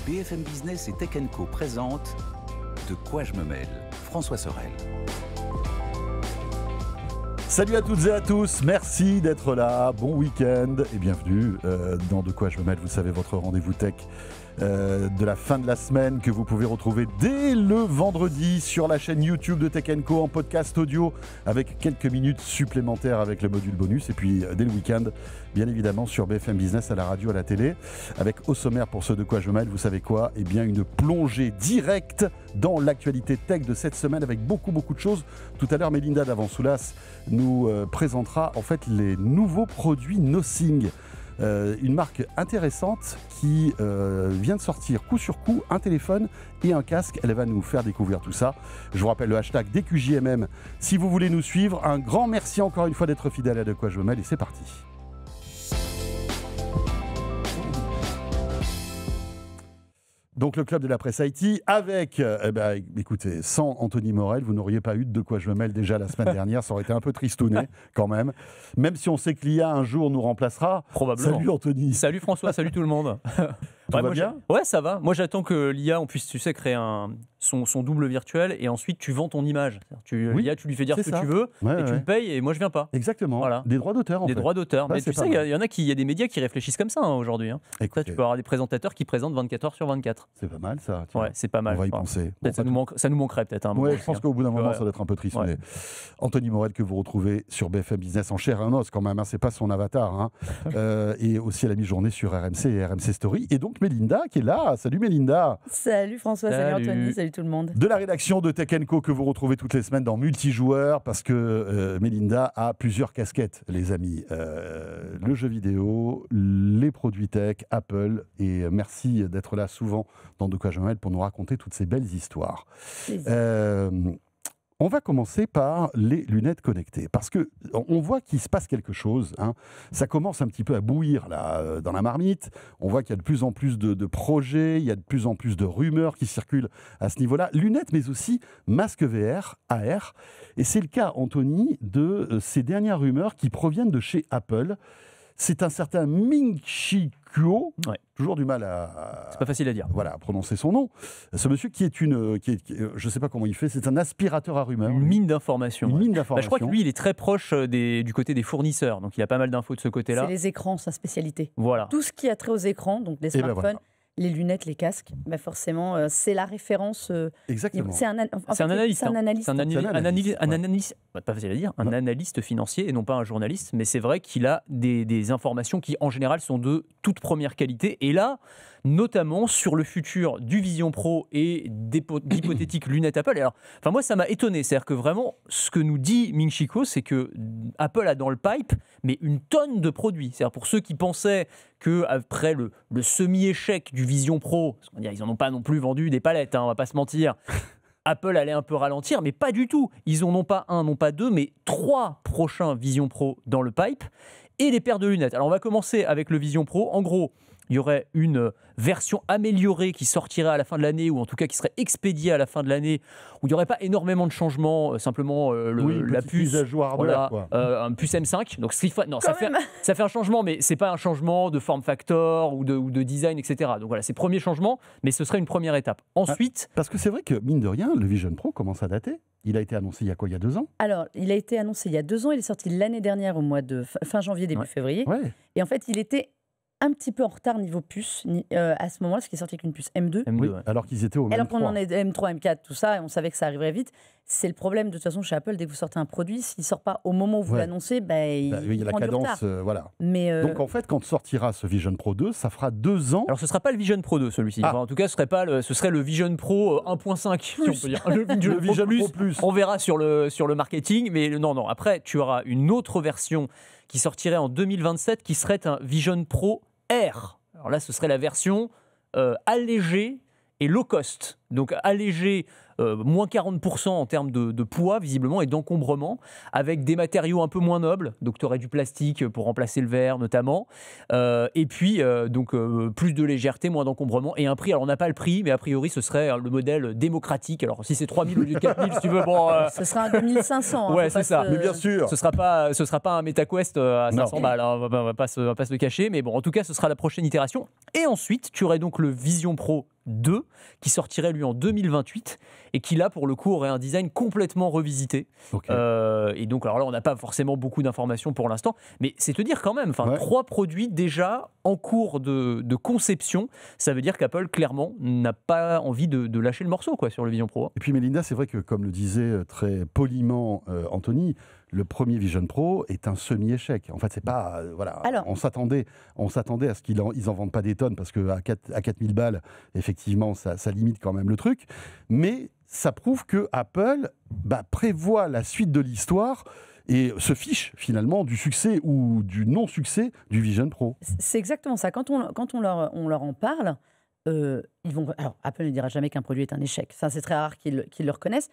BFM Business et Tech & Co présente De quoi je me mêle, François Sorel. Salut à toutes et à tous, merci d'être là, bon week-end et bienvenue dans De quoi je me mêle, vous savez, votre rendez-vous tech de la fin de la semaine que vous pouvez retrouver dès le vendredi sur la chaîne YouTube de Tech & Co en podcast audio avec quelques minutes supplémentaires avec le module bonus et puis dès le week-end bien évidemment sur BFM Business à la radio, à la télé avec au sommaire pour ce De quoi je me mêle, vous savez quoi, eh bien une plongée directe dans l'actualité tech de cette semaine avec beaucoup de choses. Tout à l'heure Mélinda d'Avansoulas nous présentera en fait les nouveaux produits Nothing. Une marque intéressante qui vient de sortir coup sur coup un téléphone et un casque. Elle va nous faire découvrir tout ça. Je vous rappelle le hashtag DQJMM si vous voulez nous suivre. Un grand merci encore une fois d'être fidèle à De quoi je me mêle et c'est parti. Donc le club de la presse IT avec, écoutez, sans Anthony Morel, vous n'auriez pas eu De quoi je me mêle déjà la semaine dernière, ça aurait été un peu tristouné quand même. Même si on sait que l'IA un jour nous remplacera. Probablement. Salut Anthony. Salut François, salut tout le monde. Tout va bien ? Ouais, ça va. Moi j'attends que l'IA, on puisse, tu sais, créer son double virtuel et ensuite tu vends ton image. L'IA, tu lui fais dire ce que tu veux et tu me payes et moi je viens pas. Exactement. Voilà. Des droits d'auteur en fait. Des droits d'auteur. Ouais, mais tu sais, il y a des médias qui réfléchissent comme ça aujourd'hui. Écoutez, tu peux avoir des présentateurs qui présentent 24 heures sur 24. C'est pas mal ça. Ouais, c'est pas mal. On va y penser. Ça nous manquerait peut-être. Ouais, je pense qu'au bout d'un moment, ça doit être un peu triste. Ouais. Mais Anthony Morel que vous retrouvez sur BFM Business en chair et en os quand même. C'est pas son avatar. Et aussi à la mi-journée sur RMC et RMC Story. Et donc Mélinda qui est là. Salut Mélinda. Salut François, salut Anthony, salut tout le monde. De la rédaction de Tech & Co que vous retrouvez toutes les semaines dans Multijoueur parce que Mélinda a plusieurs casquettes, les amis. Le jeu vidéo, les produits tech, Apple. Et merci d'être là souvent dans De quoi je me mêle pour nous raconter toutes ces belles histoires. On va commencer par les lunettes connectées, parce qu'on voit qu'il se passe quelque chose. Ça commence un petit peu à bouillir là, dans la marmite. On voit qu'il y a de plus en plus de projets, il y a de plus en plus de rumeurs qui circulent à ce niveau-là. Lunettes, mais aussi masques VR, AR. Et c'est le cas, Anthony, de ces dernières rumeurs qui proviennent de chez Apple. C'est un certain Ming-Chi Kuo, toujours du mal à... C'est pas facile à dire. Voilà, à prononcer son nom. Ce monsieur qui est je ne sais pas comment il fait, c'est un aspirateur à rumeurs. Une mine d'informations. Une mine d'informations. Je crois que lui, il est très proche du côté des fournisseurs, donc il a pas mal d'infos de ce côté-là. C'est les écrans, sa spécialité. Voilà. Tout ce qui a trait aux écrans, donc les smartphones, les lunettes, les casques, forcément, c'est la référence. Exactement. C'est un analyste. C'est un analyste. Pas facile à dire, un analyste financier et non pas un journaliste, mais c'est vrai qu'il a des informations qui, en général, sont de toute première qualité. Et là, notamment sur le futur du Vision Pro et d'hypothétiques lunettes Apple. Alors, moi, ça m'a étonné. C'est-à-dire que vraiment, ce que nous dit Ming-Chi Kuo, c'est que Apple a dans le pipe, mais une tonne de produits. C'est-à-dire pour ceux qui pensaient qu'après le semi-échec du Vision Pro, parce qu'on va dire, ils n'en ont pas non plus vendu des palettes, on va pas se mentir, Apple allait un peu ralentir, mais pas du tout. Ils ont non pas un, non pas deux, mais 3 prochains Vision Pro dans le pipe et les paires de lunettes. Alors on va commencer avec le Vision Pro. En gros, il y aurait une version améliorée qui sortirait à la fin de l'année, ou en tout cas qui serait expédiée à la fin de l'année, où il n'y aurait pas énormément de changements, simplement la puce, un puce M5. Donc ça fait un changement, mais ce n'est pas un changement de form factor ou de design, etc. Donc voilà, c'est le premier changement, mais ce serait une première étape. Ensuite... Parce que c'est vrai que, mine de rien, le Vision Pro commence à dater. Il a été annoncé il y a quoi, il y a 2 ans ? Alors, il a été annoncé il y a 2 ans, il est sorti l'année dernière au mois de fin janvier, début février. Ouais. Et en fait, il était un petit peu en retard niveau puce à ce moment-là, parce qu'il est sorti avec une puce M2. Oui, alors qu'ils étaient au M3. Alors qu'on en est M3, M4, tout ça, et on savait que ça arriverait vite. C'est le problème, de toute façon, chez Apple, dès que vous sortez un produit, s'il ne sort pas au moment où vous l'annoncez, il y a la prend cadence, voilà. Mais Donc en fait, quand sortira ce Vision Pro 2, ça fera 2 ans. Alors ce ne sera pas le Vision Pro 2, celui-ci. Enfin, en tout cas, ce serait le Vision Pro 1.5, si on peut dire. Le Vision Pro Plus. On verra sur le marketing, mais non. Après, tu auras une autre version qui sortirait en 2027, qui serait un Vision Pro R. Alors là, ce serait la version allégée et low cost. Donc allégée, moins 40% en termes de poids, visiblement, et d'encombrement, avec des matériaux un peu moins nobles. Donc tu aurais du plastique pour remplacer le verre, notamment. Et puis, plus de légèreté, moins d'encombrement, et un prix. Alors on n'a pas le prix, mais a priori, ce serait le modèle démocratique. Alors si c'est 3 000 au lieu de 4 000, si tu veux, ce sera un 2500. Ouais, c'est ça. Mais bien sûr. Ce sera pas un MetaQuest à 500 balles. On va pas se le cacher. Mais bon, en tout cas, ce sera la prochaine itération. Et ensuite, tu aurais donc le Vision Pro 2 qui sortirait lui en 2028 et qui là pour le coup aurait un design complètement revisité. Et donc alors là on n'a pas forcément beaucoup d'informations pour l'instant, mais c'est te dire quand même, 3 produits déjà en cours de conception, ça veut dire qu'Apple clairement n'a pas envie de lâcher le morceau quoi, sur le Vision Pro. Et puis Mélinda, c'est vrai que comme le disait très poliment Anthony, le premier Vision Pro est un semi-échec. En fait, c'est pas... voilà. Alors, on s'attendait à ce qu'ils en vendent pas des tonnes, parce qu'à 4000 balles, effectivement, ça limite quand même le truc. Mais ça prouve que Apple prévoit la suite de l'histoire et se fiche finalement du succès ou du non-succès du Vision Pro. C'est exactement ça. Quand on leur en parle, ils vont... Alors, Apple ne dira jamais qu'un produit est un échec. Ça, c'est très rare qu'ils le reconnaissent.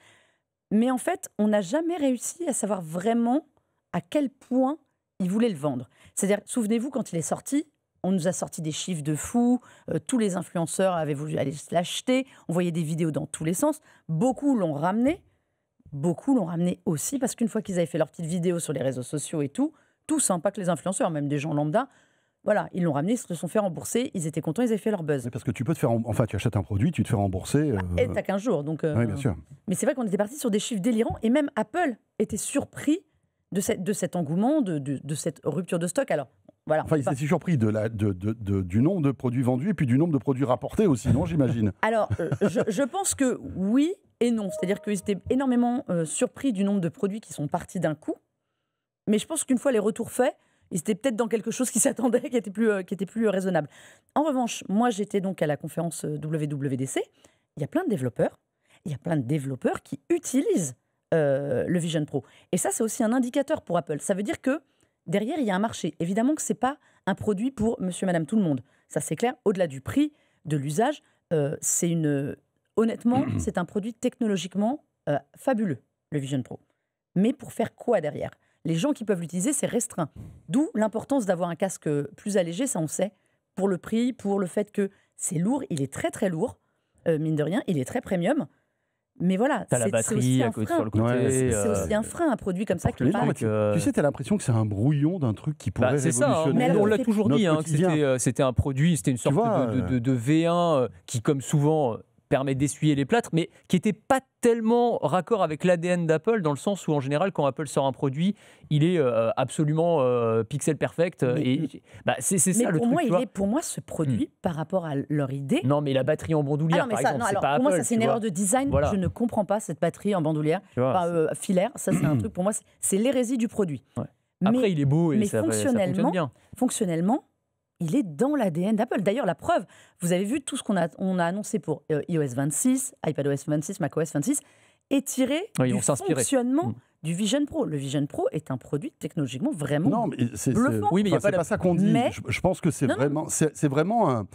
Mais en fait, on n'a jamais réussi à savoir vraiment à quel point ils voulaient le vendre. C'est-à-dire, souvenez-vous, quand il est sorti, on nous a sorti des chiffres de fou, tous les influenceurs avaient voulu aller l'acheter, on voyait des vidéos dans tous les sens, beaucoup l'ont ramené aussi, parce qu'une fois qu'ils avaient fait leurs petites vidéos sur les réseaux sociaux et tout, tous, pas que les influenceurs, même des gens lambda, voilà, ils l'ont ramené, ils se sont fait rembourser, ils étaient contents, ils avaient fait leur buzz. Oui, parce que tu peux te faire... Enfin, tu achètes un produit, tu te fais rembourser... Et t'as 15 jours, donc... Oui, bien sûr. Mais c'est vrai qu'on était parti sur des chiffres délirants, et même Apple était surpris de cet engouement, de cette rupture de stock. Alors, voilà. Enfin, ils étaient surpris du nombre de produits vendus, et puis du nombre de produits rapportés aussi, non, j'imagine. Alors, je pense que oui et non. C'est-à-dire qu'ils étaient énormément surpris du nombre de produits qui sont partis d'un coup. Mais je pense qu'une fois les retours faits, ils étaient peut-être dans quelque chose qui s'attendait, qui était plus raisonnable. En revanche, moi, j'étais donc à la conférence WWDC. Il y a plein de développeurs qui utilisent le Vision Pro. Et ça, c'est aussi un indicateur pour Apple. Ça veut dire que derrière, il y a un marché. Évidemment que ce n'est pas un produit pour monsieur, madame, tout le monde. Ça, c'est clair. Au-delà du prix, de l'usage, honnêtement, c'est un produit technologiquement fabuleux, le Vision Pro. Mais pour faire quoi derrière ? Les gens qui peuvent l'utiliser, c'est restreint. D'où l'importance d'avoir un casque plus allégé, ça on sait, pour le prix, pour le fait que c'est lourd, il est très très lourd, mine de rien, il est très premium. Mais voilà, t'as la batterie à côté sur le côté. C'est aussi un frein, un produit comme ça qui parle. Tu sais, t'as l'impression que c'est un brouillon d'un truc qui pourrait révolutionner. Ça, on l'a toujours dit, que c'était un produit, c'était une sorte de V1 qui, comme souvent, permet d'essuyer les plâtres, mais qui n'était pas tellement raccord avec l'ADN d'Apple, dans le sens où, en général, quand Apple sort un produit, il est absolument pixel perfect. C'est ça le truc. Pour moi, ce produit, par rapport à leur idée... Non, mais la batterie en bandoulière, par exemple, c'est pas Apple. Pour moi, ça, c'est une erreur de design. Voilà. Je ne comprends pas cette batterie en bandoulière. Filaire, ça, c'est un truc, pour moi, c'est l'hérésie du produit. Ouais. Après, il est beau et ça fonctionne bien. Fonctionnellement, il est dans l'ADN d'Apple. D'ailleurs, la preuve, vous avez vu tout ce qu'on a annoncé pour iOS 26, iPadOS 26, macOS 26, est tiré du fonctionnement du Vision Pro. Le Vision Pro est un produit technologiquement vraiment bluffant. Oui, mais c'est pas ça qu'on dit. Je pense que c'est vraiment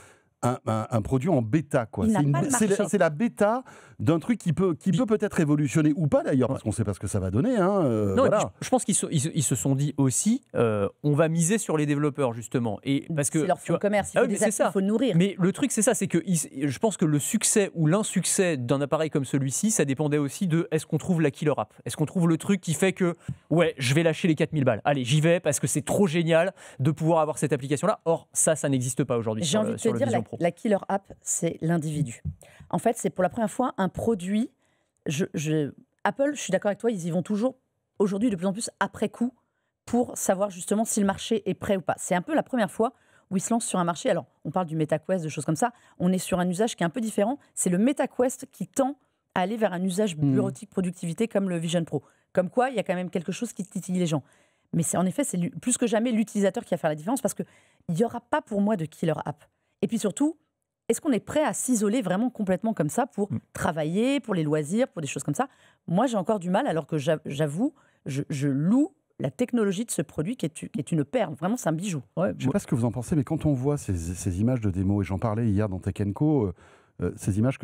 un produit en bêta, quoi. C'est la bêta d'un truc qui peut peut-être révolutionner ou pas d'ailleurs, parce qu'on ne sait pas ce que ça va donner. Je pense qu'ils se sont dit aussi, on va miser sur les développeurs justement. C'est leur fonds de commerce, il faut nourrir. Mais le truc c'est ça, c'est que je pense que le succès ou l'insuccès d'un appareil comme celui-ci, ça dépendait aussi de est-ce qu'on trouve la killer app, est-ce qu'on trouve le truc qui fait que je vais lâcher les 4000 balles, allez j'y vais parce que c'est trop génial de pouvoir avoir cette application-là. Or ça n'existe pas aujourd'hui sur le Vision Pro. La killer app, c'est l'individu. En fait, c'est pour la première fois un produit. Apple, je suis d'accord avec toi, ils y vont toujours aujourd'hui de plus en plus après coup pour savoir justement si le marché est prêt ou pas. C'est un peu la première fois où ils se lancent sur un marché. Alors, on parle du MetaQuest, de choses comme ça. On est sur un usage qui est un peu différent. C'est le MetaQuest qui tend à aller vers un usage bureautique, productivité comme le Vision Pro. Comme quoi, il y a quand même quelque chose qui titille les gens. Mais en effet, c'est plus que jamais l'utilisateur qui va faire la différence parce qu'il n'y aura pas pour moi de killer app. Et puis surtout, est-ce qu'on est prêt à s'isoler vraiment complètement comme ça pour travailler, pour les loisirs, pour des choses comme ça ? Moi, j'ai encore du mal, alors que j'avoue, je loue la technologie de ce produit qui est une perle. Vraiment, c'est un bijou. Ouais, je ne sais pas ce que vous en pensez, mais quand on voit ces images de démo, et j'en parlais hier dans Tech & Co, ces images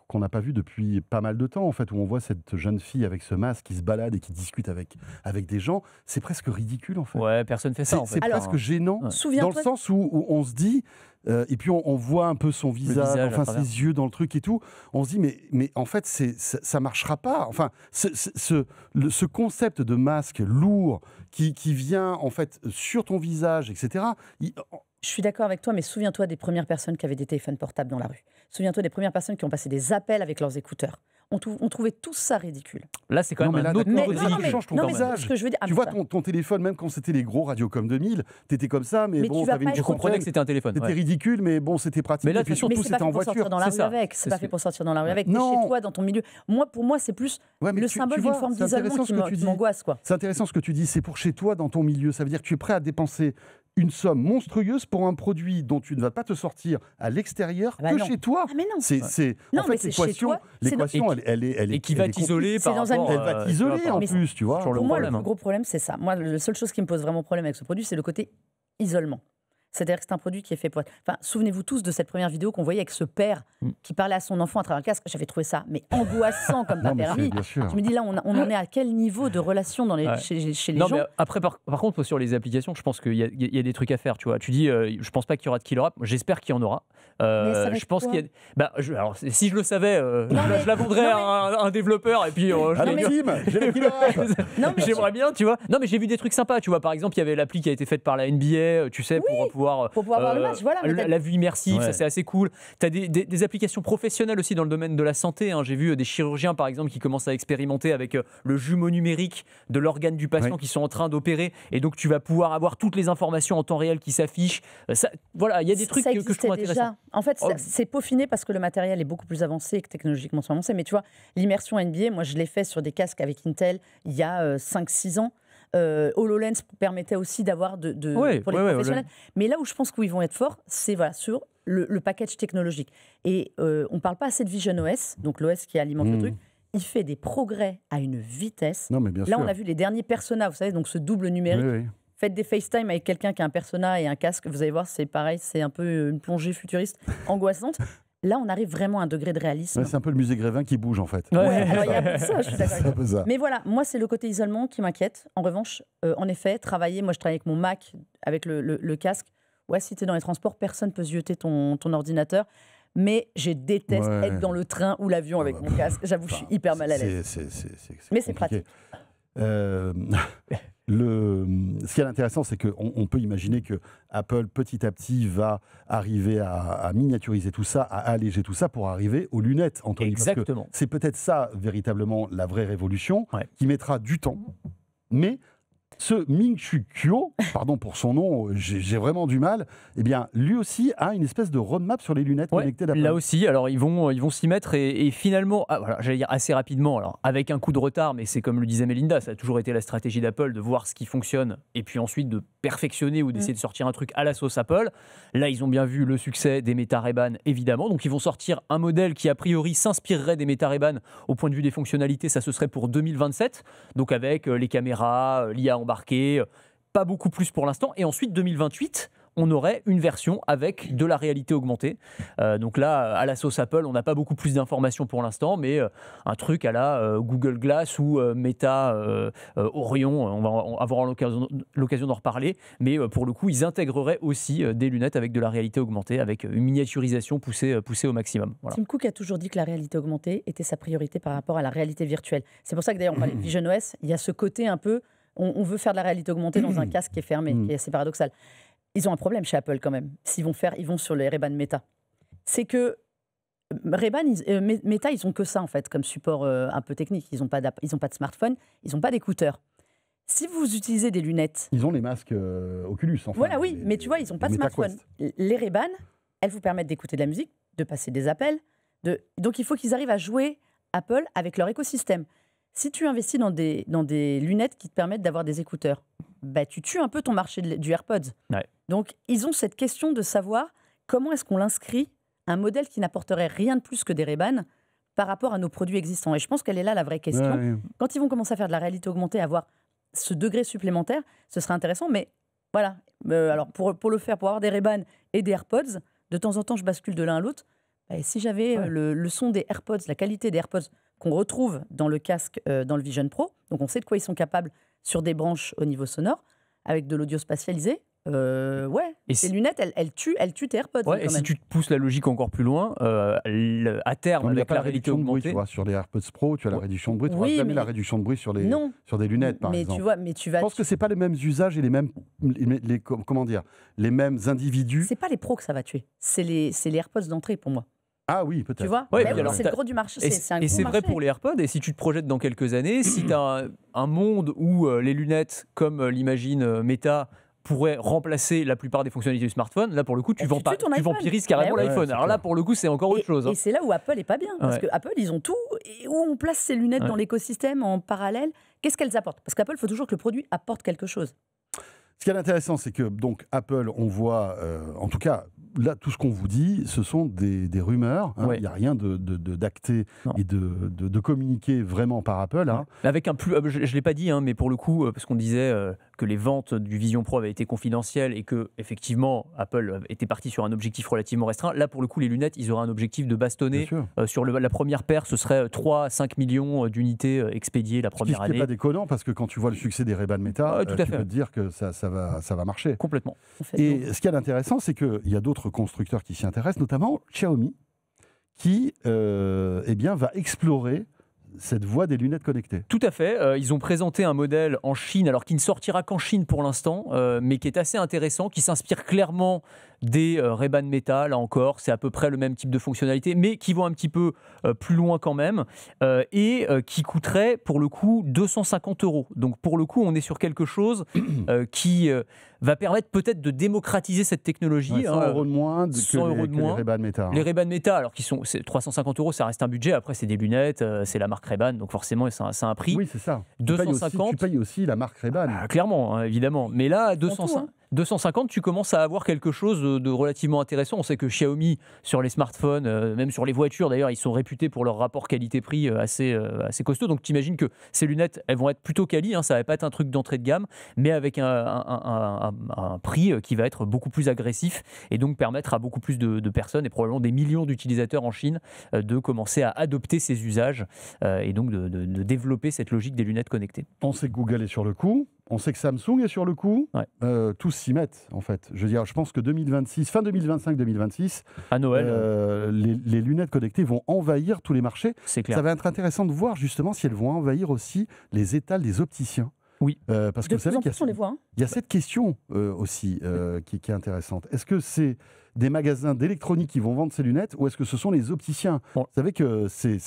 qu'on n'a pas vues depuis pas mal de temps, en fait, où on voit cette jeune fille avec ce masque qui se balade et qui discute avec des gens, c'est presque ridicule, en fait. Ouais, personne ne fait ça, en fait. C'est presque gênant, dans le sens où on se dit... et puis on voit un peu son visage ses yeux dans le truc et tout. On se dit mais en fait ça marchera pas. Enfin ce concept de masque lourd qui vient en fait sur ton visage, etc. Je suis d'accord avec toi, mais souviens-toi des premières personnes qui avaient des téléphones portables dans la rue. Souviens-toi des premières personnes qui ont passé des appels avec leurs écouteurs. On trouvait tout ça ridicule. Là, c'est quand Non, même mais un là, autre d'accord, niveau de mais ridicule. change ton non, mais visage. ce que je veux dire, Tu vois ton téléphone, même quand c'était les gros Radiocom 2000, t'étais comme ça, mais Mais bon, tu vas t'avais pas une être- Je comprenais que c'était un téléphone. C'était ouais. ridicule, mais bon, c'était pratique. Mais là, et puis de toute façon, surtout, Mais c'est pas c'était fait en pour sortir voiture. dans la c'est rue ça. avec. C'est C'est pas ce fait que- pour sortir dans la rue avec. T'es Non. chez toi, dans ton milieu. Pour moi, c'est plus Ouais, mais le tu symbole vois, d'une forme c'est d'isolement intéressant qui ce que tu dis. m'angoisse, quoi. C'est intéressant ce que tu dis, c'est pour chez toi, dans ton milieu. Ça veut dire que tu es prêt à dépenser une somme monstrueuse pour un produit dont tu ne vas pas te sortir à l'extérieur Ah bah que non. chez toi. Ah mais non. En Non, mais fait, c'est chez l'équation, toi, c'est l'équation, elle est Et qui va elle est t'isoler C'est par dans un rapport... Elle va t'isoler en Mais plus, tu vois. sur le Pour moi, le problème, plus gros problème, c'est ça. Moi, la seule chose qui me pose vraiment problème avec ce produit, c'est le côté isolement. C'est-à-dire que c'est un produit qui est fait pour être... Enfin, souvenez-vous tous de cette première vidéo qu'on voyait avec ce père qui parlait à son enfant à travers un casque. J'avais trouvé ça mais angoissant comme pas Non, mais c'est permis. bien sûr. Je me dis là, on en est à quel niveau de relation dans les, Ouais. chez les Non, gens. mais après, par contre, sur les applications, je pense qu'il y a des trucs à faire. Tu vois, tu dis, je pense pas qu'il y aura de killer app. J'espère qu'il y en aura. Mais ça va Je être pense quoi qu'il y a. Bah, alors, si je le savais, mais- je la vendrais non, à un développeur et puis je Allez, l'ai- Tim, j'ai le killer app. Non, mais J'aimerais bien, tu vois. Non, mais j'ai vu des trucs sympas, tu vois. Par exemple, il y avait l'appli qui a été faite par la NBA, tu sais, pour pouvoir. pour pouvoir voir le match, voilà, mais La, t'as- la vue immersive, Ouais. ça c'est assez cool. Tu as des applications professionnelles aussi dans le domaine de la santé. Hein. J'ai vu des chirurgiens, par exemple, qui commencent à expérimenter avec le jumeau numérique de l'organe du patient Ouais. qui sont en train d'opérer. Et donc, tu vas pouvoir avoir toutes les informations en temps réel qui s'affichent. Voilà, il y a des trucs ça que je trouve existait intéressants. déjà. En fait, Oh. c'est peaufiné parce que le matériel est beaucoup plus avancé et que technologiquement c'est avancé. Mais tu vois, l'immersion NBA, moi je l'ai fait sur des casques avec Intel il y a 5-6 ans. HoloLens permettait aussi d'avoir Ouais, pour les ouais, professionnels. Mais là où je pense qu'ils vont être forts, c'est voilà, sur le package technologique. Et on ne parle pas assez de Vision OS, donc l'OS qui alimente le truc. Il fait des progrès à une vitesse. Non, mais bien Là, sûr. on a vu les derniers Persona, vous savez, donc ce double Oui, numérique. oui. Faites des FaceTime avec quelqu'un qui a un persona et un casque, vous allez voir, c'est pareil, c'est un peu une plongée futuriste angoissante. Là, on arrive vraiment à un degré de réalisme. Ouais, c'est un peu le musée Grévin qui bouge en fait. Ouais. Ouais, alors il y a un peu de ça, je suis d'accord C'est avec un peu ça. mais voilà, moi, c'est le côté isolement qui m'inquiète. En revanche, en effet, travailler, moi, je travaille avec mon Mac, avec le casque. Ouais, si tu es dans les transports, personne ne peut zioter ton ordinateur. Mais je déteste Ouais. être dans le train ou l'avion avec mon casque. J'avoue, je suis hyper mal à l'aise. Mais c'est compliqué. pratique. Ce qui est intéressant, c'est qu'on peut imaginer que Apple, petit à petit, va arriver à miniaturiser tout ça, à alléger tout ça pour arriver aux lunettes, Anthony. Parce que Exactement. c'est peut-être ça, véritablement, la vraie révolution, Ouais. qui mettra du temps. Mais ce Ming-Chu Kuo, pardon pour son nom, j'ai vraiment du mal, eh bien, lui aussi a une espèce de roadmap sur les lunettes Ouais, connectées d'Apple. là aussi, alors ils vont s'y mettre et finalement, voilà, j'allais dire assez rapidement, alors avec un coup de retard, mais c'est comme le disait Mélinda, ça a toujours été la stratégie d'Apple de voir ce qui fonctionne et puis ensuite de perfectionner ou d'essayer de sortir un truc à la sauce Apple. Là, ils ont bien vu le succès des Meta Ray-Ban, évidemment, donc ils vont sortir un modèle qui a priori s'inspirerait des Meta Ray-Ban au point de vue des fonctionnalités, ça ce serait pour 2027, donc avec les caméras, l'IA embarquée, pas beaucoup plus pour l'instant, et ensuite 2028, on aurait une version avec de la réalité augmentée. Donc là, à la sauce Apple, on n'a pas beaucoup plus d'informations pour l'instant, mais un truc à la Google Glass ou Meta Orion, on va avoir l'occasion d'en reparler, mais pour le coup, ils intégreraient aussi des lunettes avec de la réalité augmentée, avec une miniaturisation poussée au maximum. Voilà. Tim Cook a toujours dit que la réalité augmentée était sa priorité par rapport à la réalité virtuelle. C'est pour ça que d'ailleurs, on parlait de Vision OS, il y a ce côté un peu, on veut faire de la réalité augmentée dans un casque qui est fermé, qui est assez paradoxal. Ils ont un problème chez Apple quand même. Ils vont sur les Ray-Ban Meta. C'est que Ray-Ban, Meta, ils ont que ça en fait comme support un peu technique. Ils n'ont pas de smartphone, ils n'ont pas d'écouteurs. Si vous utilisez des lunettes, Ils ont les masques Oculus, enfin. voilà, oui, mais tu vois, ils n'ont pas de les smartphone. MetaQuest. Les Ray-Ban, elles vous permettent d'écouter de la musique, de passer des appels. Donc il faut qu'ils arrivent à jouer Apple avec leur écosystème. Si tu investis dans des lunettes qui te permettent d'avoir des écouteurs, bah, tu tues un peu ton marché du AirPods. Ouais. Donc, ils ont cette question de savoir comment est-ce qu'on l'inscrit un modèle qui n'apporterait rien de plus que des Ray-Ban par rapport à nos produits existants. Et je pense qu'elle est là la vraie question. Ouais, ouais. Quand ils vont commencer à faire de la réalité augmentée, avoir ce degré supplémentaire, ce sera intéressant. Mais voilà, alors pour le faire, pour avoir des Ray-Ban et des AirPods, de temps en temps, je bascule de l'un à l'autre. Et si j'avais le son des AirPods, la qualité des AirPods qu'on retrouve dans le casque, dans le Vision Pro, donc on sait de quoi ils sont capables sur des branches au niveau sonore, avec de l'audio spatialisé, Ouais, Et ces si- lunettes, elles tuent tes AirPods. Ouais, quand et si même. tu te pousses la logique encore plus loin, à terme, Non, mais il n'y a avec pas la la réalité réduction de bruit, tu augmentée, vois. Sur les AirPods Pro, tu as la Ouais. réduction de bruit. Tu n'auras Oui, jamais la mais- réduction de bruit sur Non. des lunettes, par mais exemple. tu vois, mais tu vas. Je pense que c'est pas les mêmes usages et comment dire, les mêmes individus. C'est pas les pros que ça va tuer. C'est les AirPods d'entrée pour moi. Ah oui, peut-être. Tu vois. Ouais, Bah puis oui, alors, c'est le gros du marché. Et C'est un et gros c'est vrai marché. pour les AirPods, et si tu te projettes dans quelques années, si tu as un monde où les lunettes, comme l'imagine Meta, pourraient remplacer la plupart des fonctionnalités du smartphone, là pour le coup, tu Et tu tues ton iPhone. vampirises carrément Ouais, l'iPhone. c'est Alors là, clair. pour le coup, c'est encore autre chose. Et c'est là où Apple est pas bien. Parce Ouais. que Apple, ils ont tout. Et où on place ces lunettes dans l'écosystème en parallèle, qu'est-ce qu'elles apportent? Parce qu'Apple, il faut toujours que le produit apporte quelque chose. Ce qui est intéressant, c'est que donc Apple, on voit, en tout cas, là, tout ce qu'on vous dit, ce sont des rumeurs. Hein. Ouais. Il n'y a rien d'acté Non. et de communiqué vraiment par Apple. Hein. Avec un plus, je ne l'ai pas dit, hein, mais pour le coup, parce qu'on disait que les ventes du Vision Pro avaient été confidentielles et que effectivement Apple était parti sur un objectif relativement restreint. Là, pour le coup, les lunettes, ils auraient un objectif de Bien bastonner. sûr. Sur la première paire, ce serait 3 à 5 millions d'unités expédiées la Ce qui première n'est année. pas déconnant, parce que quand tu vois le succès des Ray-Ban Meta, Ouais, tout à tu fait. peux te dire que ça va marcher. Complètement. En fait, Et donc. ce qui est intéressant, c'est qu'il y a d'autres constructeurs qui s'y intéressent, notamment Xiaomi, qui eh bien, va explorer cette voie des lunettes connectées. Tout à fait. Ils ont présenté un modèle en Chine, alors qui ne sortira qu'en Chine pour l'instant, mais qui est assez intéressant, qui s'inspire clairement des Ray-Ban Meta, là encore. C'est à peu près le même type de fonctionnalité, mais qui vont un petit peu plus loin quand même, et qui coûterait pour le coup 250 €. Donc pour le coup, on est sur quelque chose qui va permettre peut-être de démocratiser cette technologie. Ouais, 100 € de moins que 100 € de les moins. Ray-Ban Meta. hein. Les Ray-Ban Meta, alors qui sont 350 €, ça reste un budget. Après, c'est des lunettes, c'est la marque Ray-Ban, donc forcément, c'est un prix. Oui, c'est ça. 250. Tu payes aussi la marque Ray-Ban. Ah, clairement, hein, évidemment. Mais là, à Ils font tout, hein. 250, tu commences à avoir quelque chose de relativement intéressant. On sait que Xiaomi, sur les smartphones, même sur les voitures d'ailleurs, ils sont réputés pour leur rapport qualité-prix assez costaud. Donc tu imagines que ces lunettes, elles vont être plutôt quali, hein, ça va pas être un truc d'entrée de gamme, mais avec un prix qui va être beaucoup plus agressif et donc permettre à beaucoup plus de personnes et probablement des millions d'utilisateurs en Chine de commencer à adopter ces usages et donc de développer cette logique des lunettes connectées. On sait que Google est sur le coup. On sait que Samsung est sur le coup. Ouais. Tous s'y mettent, en fait. Je veux dire, je pense que 2026, fin 2025-2026, À Noël, les lunettes connectées vont envahir tous les marchés. c'est clair. Ça va être intéressant de voir justement si elles vont envahir aussi les étals des opticiens. Oui. Parce que De vous savez plus en qu'il plus, on les voit. Hein. y a cette question aussi qui est intéressante. Est-ce que c'est des magasins d'électronique qui vont vendre ces lunettes ou est-ce que ce sont les opticiens? Bon. Vous savez que c'est...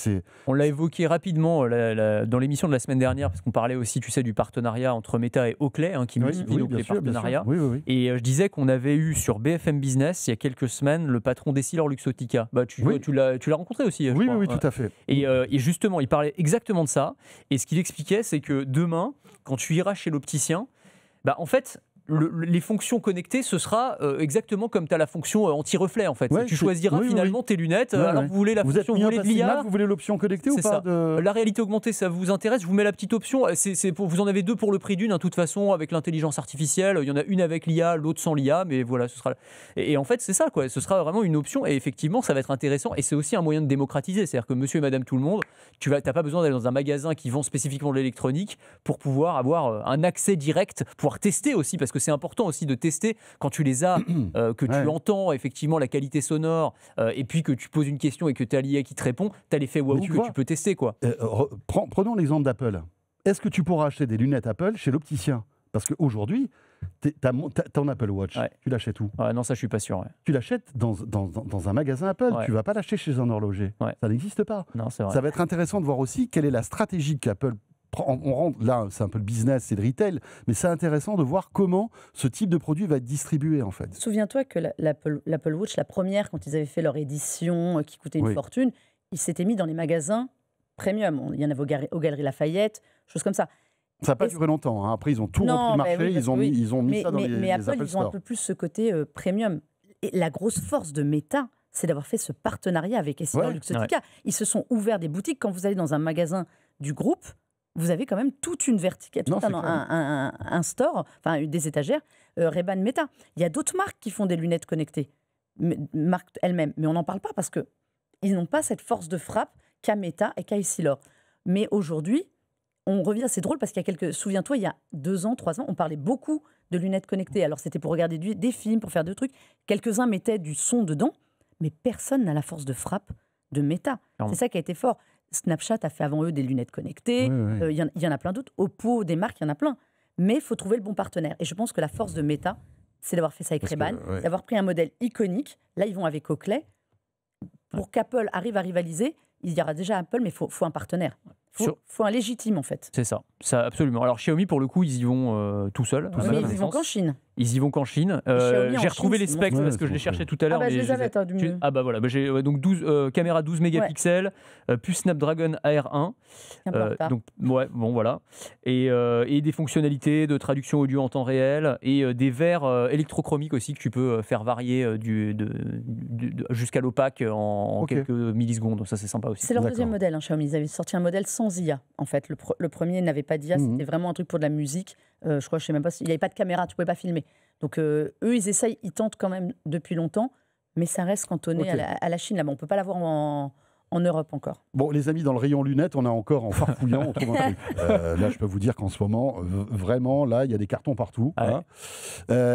On l'a évoqué rapidement dans l'émission de la semaine dernière, parce qu'on parlait aussi, tu sais, du partenariat entre Meta et Oakley, hein, qui multiplie donc bien les sûr, bien sûr. partenariats. Oui, oui, oui. Et je disais qu'on avait eu sur BFM Business, il y a quelques semaines, le patron d'Essilor Luxottica. Bah, tu Oui. l'as rencontré aussi, je Oui, crois. oui, Ouais. tout à fait. Et justement, il parlait exactement de ça. Et ce qu'il expliquait, c'est que demain, quand tu iras chez l'opticien, bah, en fait, les fonctions connectées, ce sera exactement comme tu as la fonction anti-reflet, en fait. Ouais, tu c'est- choisiras oui, oui, finalement tes lunettes. Ouais, alors, ouais. vous voulez la Vous êtes fonction, mis vous un voulez de passe l'IA. vous voulez l'option connectée ou C'est pas ça. La réalité augmentée, ça vous intéresse? Je vous mets la petite option. Vous en avez deux pour le prix d'une, de toute façon, avec l'intelligence artificielle. Il y en a une avec l'IA, l'autre sans l'IA, mais voilà, ce sera. Et en fait, c'est ça, quoi. Ce sera vraiment une option. Et effectivement, ça va être intéressant. Et c'est aussi un moyen de démocratiser. C'est-à-dire que monsieur et madame tout le monde, tu n'as pas besoin d'aller dans un magasin qui vend spécifiquement de l'électronique pour pouvoir avoir un accès direct, pouvoir tester aussi, parce que c'est important aussi de tester quand tu les as, que tu Ouais. entends effectivement la qualité sonore, et puis que tu poses une question et que tu as l'IA qui te répond, tu as l'effet waouh tu que vois, tu peux tester, quoi. Prenons l'exemple d'Apple. Est-ce que tu pourras acheter des lunettes Apple chez l'opticien? Parce qu'aujourd'hui, ton Apple Watch, Ouais. tu l'achètes où? Ouais, non, ça, je suis pas sûr. Ouais. Tu l'achètes dans un magasin Apple. Ouais. Tu vas pas l'acheter chez un horloger. Ouais. Ça n'existe pas. Non, c'est vrai. Ça va être intéressant de voir aussi quelle est la stratégie qu'Apple prend. On rentre, là, c'est un peu le business, c'est le retail, mais c'est intéressant de voir comment ce type de produit va être distribué, en fait. Souviens-toi que l'Apple Watch, la première, quand ils avaient fait leur édition qui coûtait une Oui. fortune, ils s'étaient mis dans les magasins premium. Il y en avait aux Galeries Lafayette, choses comme ça. Ça n'a pas Et- duré longtemps. hein. Après, ils ont tout Non, repris le mais marché. oui, parce ils ont que mis, oui. ils ont mis ça dans les Apple, Apple ils ont un Store. peu plus ce côté premium. Et la grosse force de Meta, c'est d'avoir fait ce partenariat avec Essilor Ouais. Luxottica. Ils se sont ouverts des boutiques. Quand vous allez dans un magasin du groupe, vous avez quand même toute une verticale, Non, tout c'est clair. un store, enfin des étagères, Ray-Ban Meta. Il y a d'autres marques qui font des lunettes connectées, marques elles-mêmes, mais on n'en parle pas parce que ils n'ont pas cette force de frappe qu'a Meta et qu'a Essilor. Mais aujourd'hui, on revient, c'est drôle parce qu'il y a souviens-toi, il y a 2 ans, 3 ans, on parlait beaucoup de lunettes connectées. Alors c'était pour regarder des films, pour faire des trucs. Quelques-uns mettaient du son dedans, mais personne n'a la force de frappe de Meta. C'est ça qui a été fort. Snapchat a fait avant eux des lunettes connectées. Il y en a plein d'autres. Oppo, des marques, il y en a plein. Mais il faut trouver le bon partenaire. Et je pense que la force de Meta, c'est d'avoir fait ça avec Ray-Ban, d'avoir pris un modèle iconique. Là, ils vont avec Oakley. Pour qu'Apple arrive à rivaliser, il y aura déjà Apple, mais il faut un partenaire. Il faut un légitime, en fait. C'est ça, absolument. Alors, Xiaomi, pour le coup, ils y vont tout seuls. Mais ils y vont qu'en Chine. Ils y vont qu'en Chine. J'ai retrouvé les specs parce que je les cherchais tout à l'heure. Je les avais, du mieux. Ah bah voilà, j'ai donc 12 caméra 12 mégapixels, puce Snapdragon AR1. Donc ouais, bon voilà. Et des fonctionnalités de traduction audio en temps réel et des verres électrochromiques aussi que tu peux faire varier jusqu'à l'opaque en quelques millisecondes. Donc ça c'est sympa aussi. C'est leur deuxième modèle, Xiaomi. Ils avaient sorti un modèle sans IA. En fait, le premier n'avait pas d'IA. C'était vraiment un truc pour de la musique. Je crois, je sais même pas, il n'y avait pas de caméra, tu ne pouvais pas filmer. Donc eux, ils tentent quand même depuis longtemps, mais ça reste cantonné à la Chine. Là, on ne peut pas l'avoir en Europe encore. Bon, les amis, dans le rayon lunettes, on a encore, en farfouillant, on trouve un truc. Là, je peux vous dire qu'en ce moment, vraiment, là, il y a des cartons partout.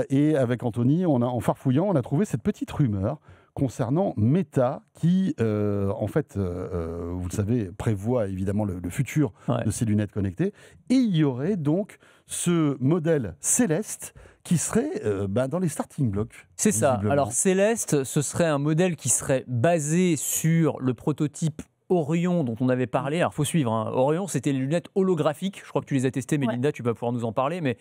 Et avec Anthony, en farfouillant, on a trouvé cette petite rumeur concernant Meta, qui, en fait, vous le savez, prévoit évidemment le futur de ces lunettes connectées. Et il y aurait donc ce modèle Céleste qui serait dans les starting blocks. C'est ça. Alors Céleste, ce serait un modèle qui serait basé sur le prototype Orion dont on avait parlé. Alors il faut suivre. Orion, c'était les lunettes holographiques. Je crois que tu les as testées, Mélinda, tu vas pouvoir nous en parler. Mais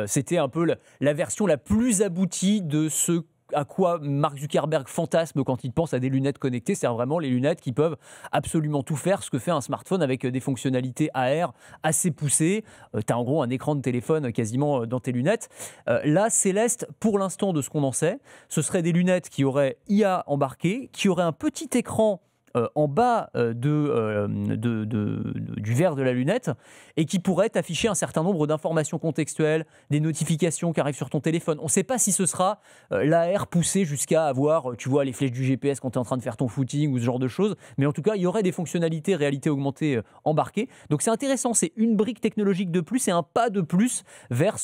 c'était un peu la version la plus aboutie de ce à quoi Mark Zuckerberg fantasme quand il pense à des lunettes connectées. C'est vraiment les lunettes qui peuvent absolument tout faire, ce que fait un smartphone avec des fonctionnalités AR assez poussées. Tu as en gros un écran de téléphone quasiment dans tes lunettes. Là, Céleste, pour l'instant de ce qu'on en sait, ce serait des lunettes qui auraient IA embarqué, qui auraient un petit écran en bas du verre de la lunette et qui pourrait afficher un certain nombre d'informations contextuelles, des notifications qui arrivent sur ton téléphone. On ne sait pas si ce sera l'AR poussé jusqu'à avoir, tu vois, les flèches du GPS quand tu es en train de faire ton footing ou ce genre de choses, mais en tout cas, il y aurait des fonctionnalités réalité augmentée embarquées. Donc c'est intéressant, c'est une brique technologique de plus et un pas de plus vers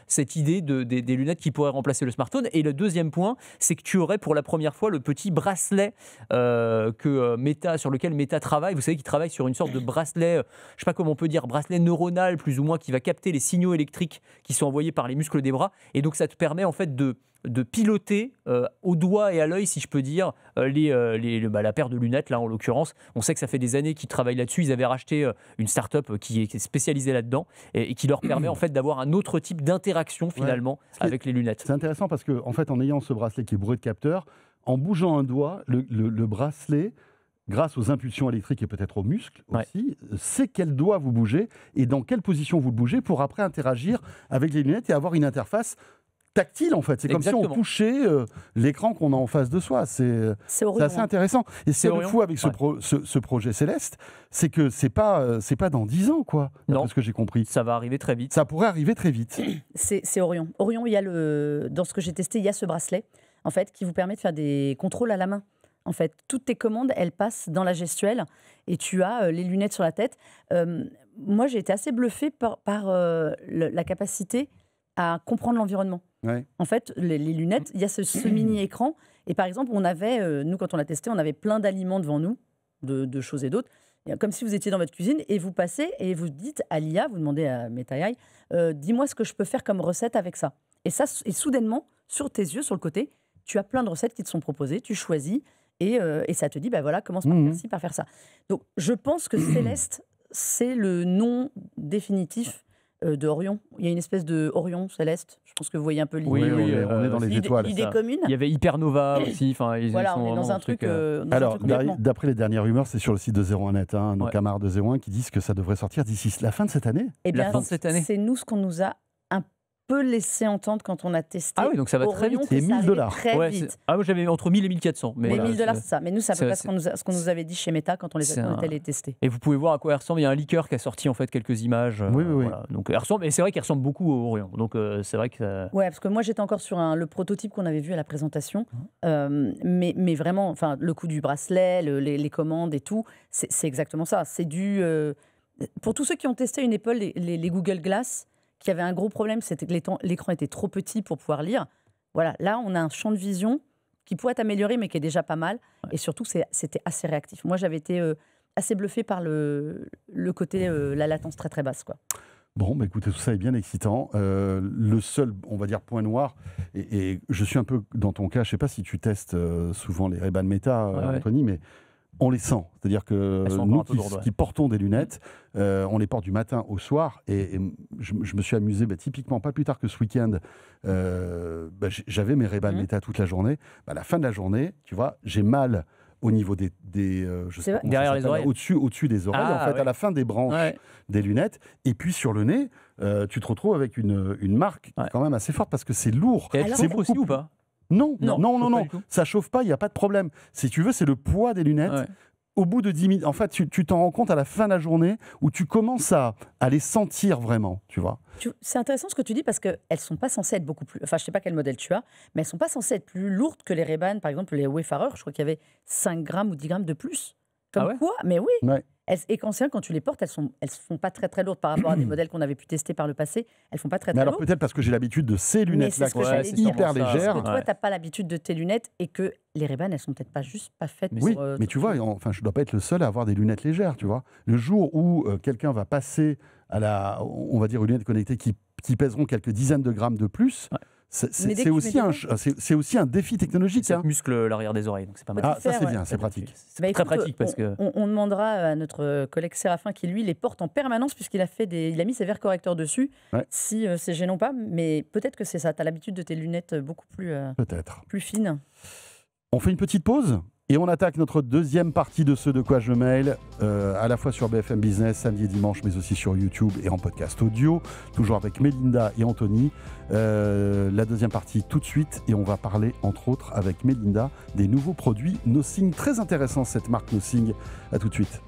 cette idée des lunettes qui pourraient remplacer le smartphone. Et le deuxième point, c'est que tu aurais pour la première fois le petit bracelet sur lequel Meta travaille. Vous savez qu'il travaille sur une sorte de bracelet, je ne sais pas comment on peut dire, bracelet neuronal plus ou moins, qui va capter les signaux électriques qui sont envoyés par les muscles des bras. Et donc ça te permet en fait de piloter au doigt et à l'œil, si je peux dire, la paire de lunettes, là en l'occurrence. On sait que ça fait des années qu'ils travaillent là-dessus. Ils avaient racheté une start-up qui est spécialisée là-dedans et qui leur permet en fait d'avoir un autre type d'interaction finalement avec les lunettes. C'est intéressant parce que en fait, en ayant ce bracelet qui est bourré de capteurs, en bougeant un doigt, le bracelet, grâce aux impulsions électriques et peut-être aux muscles aussi, sait quel doigt vous bougez et dans quelle position vous le bougez pour après interagir avec les lunettes et avoir une interface tactile en fait. C'est comme si on touchait l'écran qu'on a en face de soi. C'est assez intéressant. Et ce qui est fou avec ce projet Céleste, c'est que c'est pas dans 10 ans, quoi. D'après ce que j'ai compris. Ça va arriver très vite. Ça pourrait arriver très vite. C'est Orion. Orion, il y a dans ce que j'ai testé, il y a ce bracelet en fait qui vous permet de faire des contrôles à la main. En fait, toutes tes commandes, elles passent dans la gestuelle et tu as les lunettes sur la tête. Moi, j'ai été assez bluffée par la capacité à comprendre l'environnement. En fait, les lunettes, il y a ce mini-écran. Et par exemple, on avait, nous, quand on l'a testé, on avait plein d'aliments devant nous, de choses et d'autres. Comme si vous étiez dans votre cuisine et vous passez et vous dites à l'IA, vous demandez à Meta AI, dis-moi ce que je peux faire comme recette avec ça. Et soudainement, sur tes yeux, sur le côté, tu as plein de recettes qui te sont proposées, tu choisis. Et ça te dit, voilà, commence par faire ci, par faire ça. Donc, je pense que Céleste, c'est le nom définitif de Orion. Il y a une espèce de Orion Céleste. Je pense que vous voyez un peu l'idée. Oui, on est dans les étoiles. L'idée commune. Il y avait Hypernova aussi. Voilà, on est dans un truc. Alors, d'après les dernières rumeurs, c'est sur le site de 01net, nos camarades de 01 qui disent que ça devrait sortir d'ici la fin de cette année. Eh bien, la fin de cette année. C'est nous ce qu'on nous a peu laissé entendre quand on a testé. Ah oui, donc ça va très vite. C'est $1000. Très vite. Moi, j'avais entre 1000 et 1400. Mais $1000, c'est ça. Mais nous, ça ne peut pas ce qu'on nous avait dit chez Meta quand on était les testés. Et vous pouvez voir à quoi elle ressemble. Il y a un leaker qui a sorti en fait quelques images. Oui. Voilà. Donc, elle ressemble, et c'est vrai qu'elle ressemble beaucoup au Orion. Donc, c'est vrai que. Ouais, parce que moi, j'étais encore sur le prototype qu'on avait vu à la présentation. Mais vraiment, le coup du bracelet, les commandes et tout, c'est exactement ça. C'est du. Pour tous ceux qui ont testé une Apple, les Google Glass, qui avaient un gros problème, c'était que l'écran était trop petit pour pouvoir lire. Voilà, là, on a un champ de vision qui pourrait être amélioré, mais qui est déjà pas mal. Ouais. Et surtout, c'était assez réactif. Moi, j'avais été assez bluffé par le côté, la latence très très basse, quoi. Bon, bah écoutez, tout ça est bien excitant. Le seul, on va dire, point noir, et je suis un peu dans ton cas, je ne sais pas si tu testes souvent les Ray-Ban Meta, Anthony, mais on les sent. C'est-à-dire que nous qui portons des lunettes, on les porte du matin au soir, et je me suis amusé, typiquement pas plus tard que ce week-end, j'avais mes Ray-Ban Meta toute la journée. À la fin de la journée, tu vois, j'ai mal au niveau je sais pas, derrière les oreilles, au-dessus des oreilles, en fait, à la fin des branches des lunettes, et puis sur le nez, tu te retrouves avec une marque quand même assez forte, parce que c'est lourd. C'est beaucoup aussi ou pas? Non, ça chauffe pas, il n'y a pas de problème. Si tu veux, c'est le poids des lunettes. Ouais. Au bout de 10 minutes, en fait, tu t'en rends compte à la fin de la journée où tu commences à les sentir vraiment, tu vois. C'est intéressant ce que tu dis parce qu'elles ne sont pas censées être beaucoup plus... Enfin, je ne sais pas quel modèle tu as, mais elles ne sont pas censées être plus lourdes que les Ray-Ban, par exemple, les Wayfarer. Je crois qu'il y avait 5 grammes ou 10 grammes de plus. Comme quoi, mais oui. Ouais. Et quand tu les portes, elles ne font pas très très lourdes par rapport à des modèles qu'on avait pu tester par le passé. Elles ne font pas très très lourdes. Alors peut-être parce que j'ai l'habitude de ces lunettes-là qui sont hyper légères. Parce que toi, tu n'as pas l'habitude de tes lunettes et que les Ray-Ban, elles ne sont peut-être pas faites pour... Oui, mais tu vois, je ne dois pas être le seul à avoir des lunettes légères, tu vois. Le jour où quelqu'un va passer à on va dire, une lunette connectée qui pèseront quelques dizaines de grammes de plus... Ouais. C'est aussi un défi technologique. Ça muscle l'arrière des oreilles, donc c'est pas mal. Ah, ça c'est bien, c'est pratique. C'est très pratique parce que... On demandera à notre collègue Séraphin qui, lui, les porte en permanence puisqu'il a mis ses verres correcteurs dessus, si c'est gênant pas, mais peut-être que c'est ça. Tu as l'habitude de tes lunettes beaucoup plus fines. On fait une petite pause et on attaque notre deuxième partie de ce De quoi je mêle, à la fois sur BFM Business, samedi et dimanche, mais aussi sur YouTube et en podcast audio, toujours avec Mélinda et Anthony. La deuxième partie tout de suite, et on va parler entre autres avec Mélinda des nouveaux produits Nothing. Très intéressant cette marque Nothing. À tout de suite.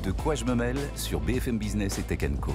De quoi je me mêle sur BFM Business et Tech & Co.